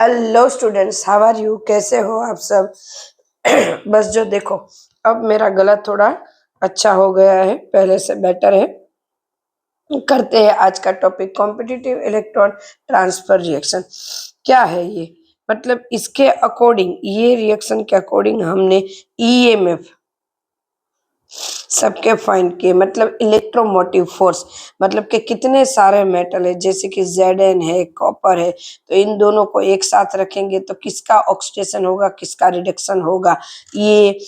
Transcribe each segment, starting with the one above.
Hello students, how are you? कैसे हो आप सब? बस जो देखो, अब मेरा गला थोड़ा अच्छा हो गया है, पहले से बेटर है। करते हैं आज का topic, competitive electron transfer reaction. क्या है ये? मतलब इसके अकॉर्डिंग, ये रिएक्शन के अकॉर्डिंग हमने ईएमएफ सबके फाइंड किए। मतलब इलेक्ट्रोमोटिव फोर्स, मतलब कि कितने सारे मेटल है, जैसे कि Zn है, कॉपर है, तो इन दोनों को एक साथ रखेंगे तो किसका ऑक्सीडेशन होगा, किसका रिडक्शन होगा। ये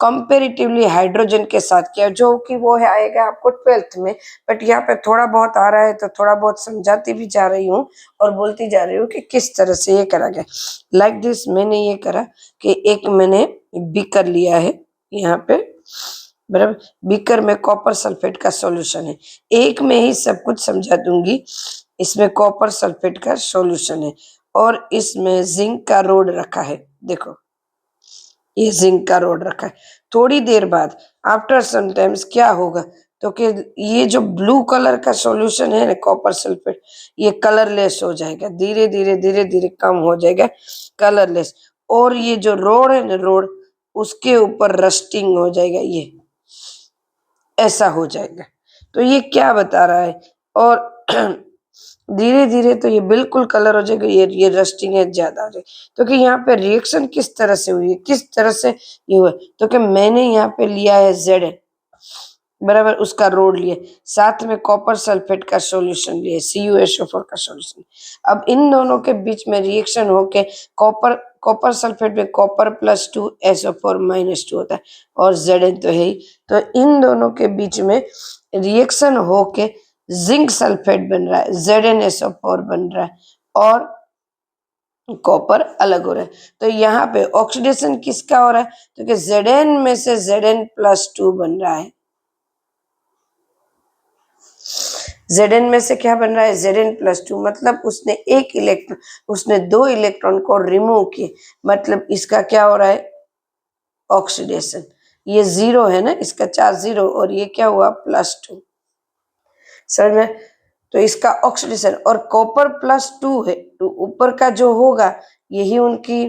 कंपेरेटिवली हाइड्रोजन के साथ किया, जो कि वो है आएगा आपको 12th में। बट यहाँ पे थोड़ा बहुत आ रहा है तो थोड़ा बहुत समझाती भी जा रही हूँ और बोलती जा रही हूँ कि किस तरह से ये करा गया। लाइक दिस मैंने ये करा कि एक मैंने बीकर लिया है यहाँ पे, बराबर। बीकर में कॉपर सल्फेट का सॉल्यूशन है। एक में ही सब कुछ समझा दूंगी। इसमें कॉपर सल्फेट का सॉल्यूशन है और इसमें जिंक का रोड रखा है। देखो, ये जिंक का रोड रखा है। थोड़ी देर बाद आफ्टर सम टाइम्स क्या होगा, तो कि ये जो ब्लू कलर का सॉल्यूशन है ना, कॉपर सल्फेट, ये कलरलेस हो जाएगा। धीरे धीरे धीरे धीरे कम हो जाएगा, कलरलेस। और ये जो रोड है ना, रोड, उसके ऊपर रस्टिंग हो जाएगा, ये ऐसा हो जाएगा। तो ये क्या बता रहा है? और धीरे धीरे तो ये बिल्कुल कलर हो जाएगा, ये रस्टिंग है ज्यादा हो जाएगी। तो कि यहाँ पे रिएक्शन किस तरह से हुई है, किस तरह से ये हुआ, तो कि मैंने यहाँ पे लिया है Zn, बराबर, उसका रोड लिए, साथ में कॉपर सल्फेट का सॉल्यूशन लिए, CuSO4 का सॉल्यूशन। अब इन दोनों के बीच में रिएक्शन होके कॉपर कॉपर सल्फेट में कॉपर +2 SO4 -2 होता है, और Zn तो है ही। तो इन दोनों के बीच में रिएक्शन होके जिंक सल्फेट बन रहा है, ZnSO4 बन रहा है, और कॉपर अलग हो रहा है। तो यहाँ पे ऑक्सीडेशन किसका हो रहा है, तो कि Zn में से Zn+2 बन रहा है। Zn में से क्या बन रहा है, Zn+2, मतलब उसने 2 इलेक्ट्रॉन को रिमूव किए। मतलब इसका क्या हो रहा है, ऑक्सीडेशन। ये 0 है ना, इसका चार्ज 0, और ये क्या हुआ, +2। समझ में? तो इसका ऑक्सीडेशन, और कॉपर +2 है, तो ऊपर का जो होगा यही उनकी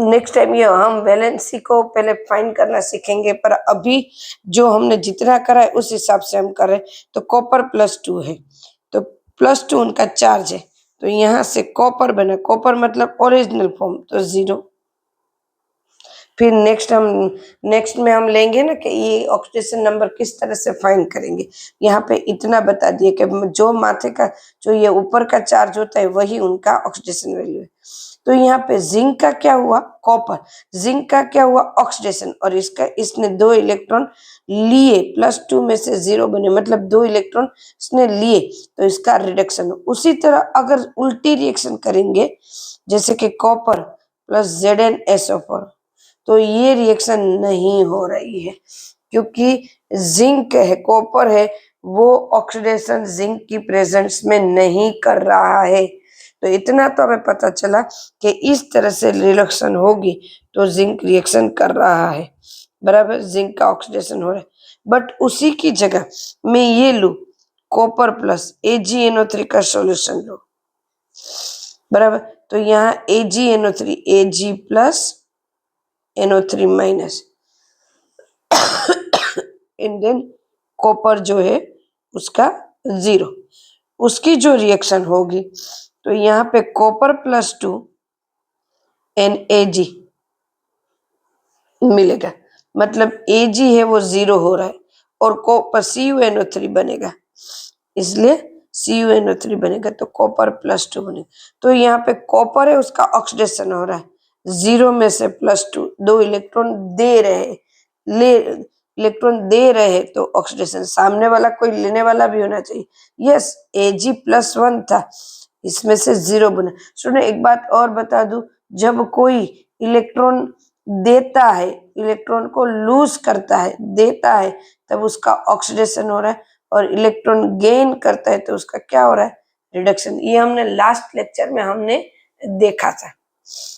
नेक्स्ट टाइम ये हम वैलेंसी को पहले फाइंड करना सीखेंगे, पर अभी जो हमने जितना करा है उस हिसाब से हम कर रहे हैं। तो कॉपर +2 है, तो +2 उनका चार्ज है, तो यहाँ से कॉपर बना, कॉपर मतलब ओरिजिनल फॉर्म, तो 0। फिर नेक्स्ट में हम लेंगे ना कि ये ऑक्सीडेशन नंबर किस तरह से फाइंड करेंगे। यहाँ पे इतना बता दिए कि जो माथे का, जो ये ऊपर का चार्ज होता है, वही उनका ऑक्सीडेशन वैल्यू है। तो यहाँ पे जिंक का क्या हुआ, कॉपर, जिंक का क्या हुआ, ऑक्सीडेशन, और इसने 2 इलेक्ट्रॉन लिए, +2 में से 0 बने, मतलब 2 इलेक्ट्रॉन इसने लिए, तो इसका रिडक्शन। उसी तरह अगर उल्टी रिएक्शन करेंगे, जैसे कि कॉपर +ZnSO4, तो ये रिएक्शन नहीं हो रही है, क्योंकि जिंक है, कॉपर है, वो ऑक्सीडेशन जिंक की प्रेजेंस में नहीं कर रहा है। तो इतना तो हमें पता चला कि इस तरह से रिएक्शन होगी तो जिंक रिएक्शन कर रहा है, बराबर, जिंक का ऑक्सीडेशन हो रहा है। बट उसी की जगह मैं ये लू, कॉपर प्लस AgNO3 का सॉल्यूशन लो, बराबर। तो यहाँ AgNO3, Ag plus NO3 minus, and than copper जो है उसका 0। उसकी जो रिएक्शन होगी, तो यहाँ पे कॉपर +2 NAg मिलेगा, मतलब Ag है वो 0 हो रहा है, और कॉपर CuNO3 बनेगा, इसलिए CuNO3 बनेगा, तो कॉपर +2 बनेगा। तो यहाँ पे कॉपर है, उसका ऑक्सीडेशन हो रहा है, 0 में से +2, 2 इलेक्ट्रॉन दे रहे, ले इलेक्ट्रॉन दे रहे, तो ऑक्सीडेशन, सामने वाला कोई लेने वाला भी होना चाहिए। यस, Ag+1 था, इसमें से 0 बना। सुनो, एक बात और बता दूं, जब कोई इलेक्ट्रॉन देता है, इलेक्ट्रॉन को लूज करता है, देता है, तब उसका ऑक्सीडेशन हो रहा है, और इलेक्ट्रॉन गेन करता है तो उसका क्या हो रहा है, रिडक्शन। ये हमने लास्ट लेक्चर में हमने देखा था।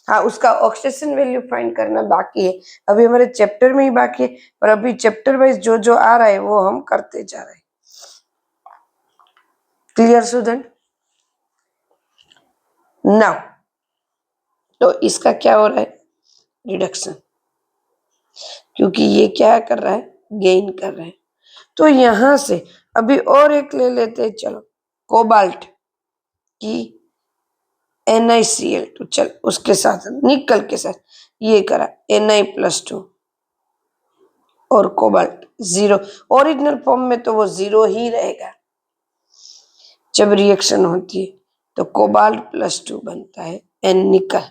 हाँ, उसका ऑक्सीडेशन वैल्यू फाइंड करना बाकी है, अभी हमारे चैप्टर में ही बाकी है, पर अभी चैप्टर वाइज जो जो आ रहा है वो हम करते जा रहे हैं। Clear student? नाउ तो इसका क्या हो रहा है, रिडक्शन, क्योंकि ये क्या कर रहा है, गेन कर रहा है। तो यहां से अभी और एक ले लेते हैं, चलो कोबाल्ट की NiCl2, चल उसके साथ निकल के साथ ये करा Na+2 और कोबाल्ट 0, ओरिजिनल फॉर्म में तो वो 0 ही रहेगा। जब रिएक्शन होती है तो कोबाल्ट +2 बनता है एन निकल,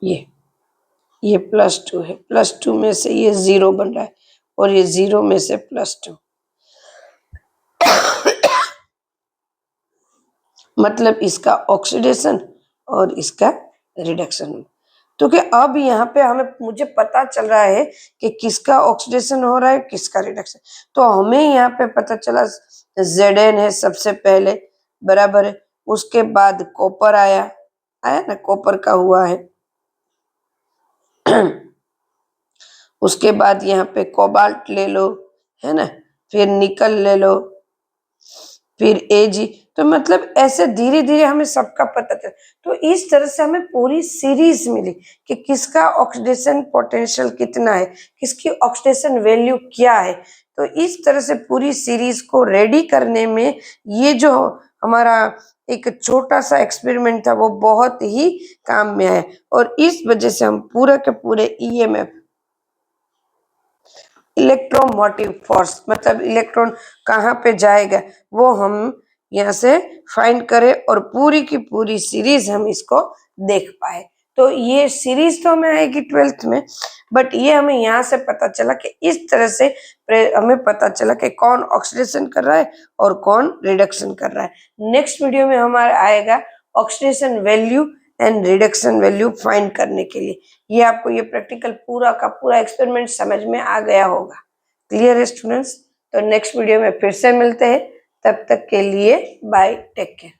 ये +2 है, +2 में से ये 0 बन रहा है और ये 0 में से +2, मतलब इसका ऑक्सीडेशन और इसका रिडक्शन। तो कि अब यहाँ पे मुझे पता चल रहा है कि किसका ऑक्सीडेशन हो रहा है, किसका रिडक्शन। तो हमें यहाँ पे पता चला Zn है सबसे पहले, बराबर है, उसके बाद कॉपर आया ना, कॉपर का हुआ है उसके बाद यहाँ पे कोबाल्ट ले लो, है ना, फिर निकल ले लो, फिर Ag। तो मतलब ऐसे धीरे धीरे हमें सबका पता चला। तो इस तरह से हमें पूरी सीरीज मिली कि किसका ऑक्सीडेशन पोटेंशियल कितना है, किसकी ऑक्सीडेशन वैल्यू क्या है। तो इस तरह से पूरी सीरीज को रेडी करने में ये जो हमारा एक छोटा सा एक्सपेरिमेंट था वो बहुत ही काम में आया, और इस वजह से हम पूरे के पूरे EMF, इलेक्ट्रोमोटिव फोर्स, मतलब इलेक्ट्रॉन कहाँ पे जाएगा वो हम यहाँ से फाइंड करें और पूरी की पूरी सीरीज हम इसको देख पाए। तो ये सीरीज तो हमें आएगी 12th में, बट ये हमें यहाँ से पता चला कि इस तरह से हमें पता चला कि कौन ऑक्सीडेशन कर रहा है और कौन रिडक्शन कर रहा है। नेक्स्ट वीडियो में हमारा आएगा oxidation value and reduction value find करने के लिए। ये आपको ये प्रैक्टिकल पूरा का पूरा एक्सपेरिमेंट समझ में आ गया होगा। क्लियर है स्टूडेंट्स? तो नेक्स्ट वीडियो में फिर से मिलते हैं, तब तक के लिए बाय, टेक केयर।